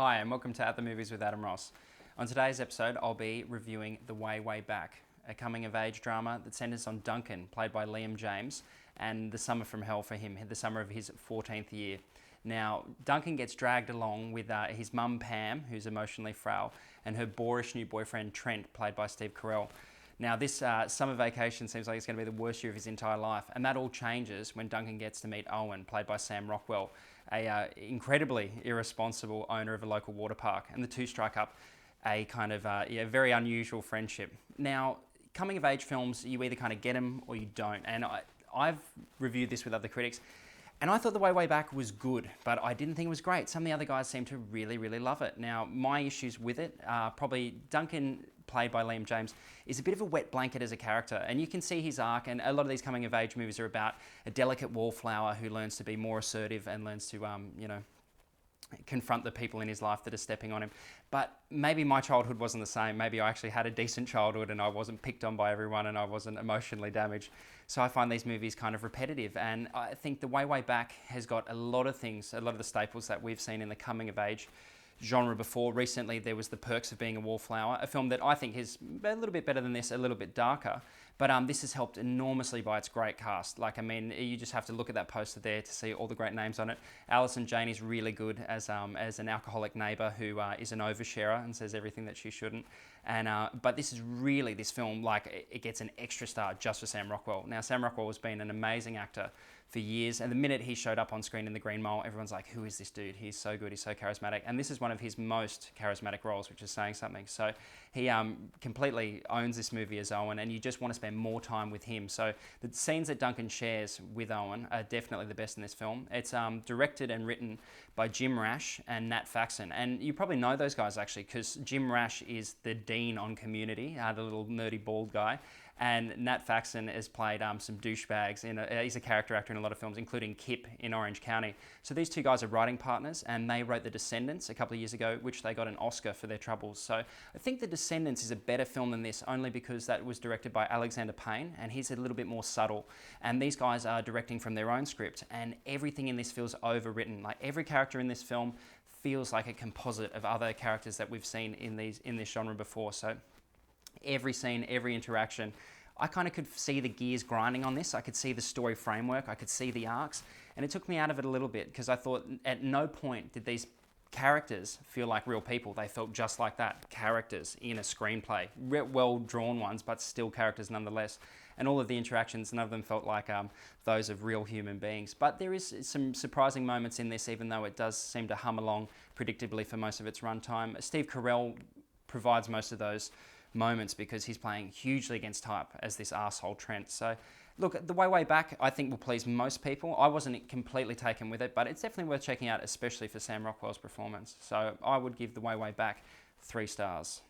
Hi, and welcome to At the Movies with Adam Ross. On today's episode, I'll be reviewing The Way, Way Back, a coming-of-age drama that centres on Duncan, played by Liam James, and the summer from hell for him, the summer of his 14th year. Now, Duncan gets dragged along with his mum Pam, who's emotionally frail, and her boorish new boyfriend Trent, played by Steve Carell. Now, this summer vacation seems like it's going to be the worst year of his entire life, and that all changes when Duncan gets to meet Owen, played by Sam Rockwell, a incredibly irresponsible owner of a local water park, and the two strike up a kind of very unusual friendship. Now, coming-of-age films, you either kind of get them or you don't, and I've reviewed this with other critics, and I thought The Way, Way Back was good, but I didn't think it was great. Some of the other guys seem to really, really love it. Now, my issues with it are probably Duncan, played by Liam James, is a bit of a wet blanket as a character, and you can see his arc, and a lot of these coming-of-age movies are about a delicate wallflower who learns to be more assertive and learns to, confront the people in his life that are stepping on him. But maybe my childhood wasn't the same. Maybe I actually had a decent childhood and I wasn't picked on by everyone and I wasn't emotionally damaged. So I find these movies kind of repetitive, and I think The Way, Way Back has got a lot of things, a lot of the staples that we've seen in the coming-of-age genre before. Recently there was The Perks of Being a Wallflower, a film that I think is a little bit better than this, a little bit darker, but this is helped enormously by its great cast. You just have to look at that poster there to see all the great names on it. Alison Jane is really good as an alcoholic neighbour who is an oversharer and says everything that she shouldn't. But this is really, this film, it gets an extra star just for Sam Rockwell. Now, Sam Rockwell has been an amazing actor for years, and the minute he showed up on screen in The Green Mile, everyone's like, who is this dude? He's so good, he's so charismatic, and this is one of his most charismatic roles, which is saying something. So he completely owns this movie as Owen, and you just want to spend more time with him. So the scenes that Duncan shares with Owen are definitely the best in this film. It's directed and written by Jim Rash and Nat Faxon, and you probably know those guys actually, because Jim Rash is the dean on Community, the little nerdy bald guy, and Nat Faxon has played some douchebags. He's a character actor in a lot of films, including Kip in Orange County. So these two guys are writing partners, and they wrote The Descendants a couple of years ago, which they got an Oscar for their troubles. So I think The Descendants is a better film than this, only because that was directed by Alexander Payne, and he's a little bit more subtle. And these guys are directing from their own script, and everything in this feels overwritten. Like, every character in this film feels like a composite of other characters that we've seen in this genre before. So every scene, every interaction, I kind of could see the gears grinding on this. I could see the story framework, I could see the arcs, and it took me out of it a little bit, because I thought at no point did these characters feel like real people. They felt just like that, characters in a screenplay, well drawn ones, but still characters nonetheless. And all of the interactions, none of them felt like those of real human beings. But there is some surprising moments in this, even though it does seem to hum along predictably for most of its runtime. Steve Carell provides most of those moments because he's playing hugely against type as this arsehole Trent. So look, The Way, Way Back I think will please most people. I wasn't completely taken with it, but it's definitely worth checking out, especially for Sam Rockwell's performance. So I would give The Way, Way Back 3 stars.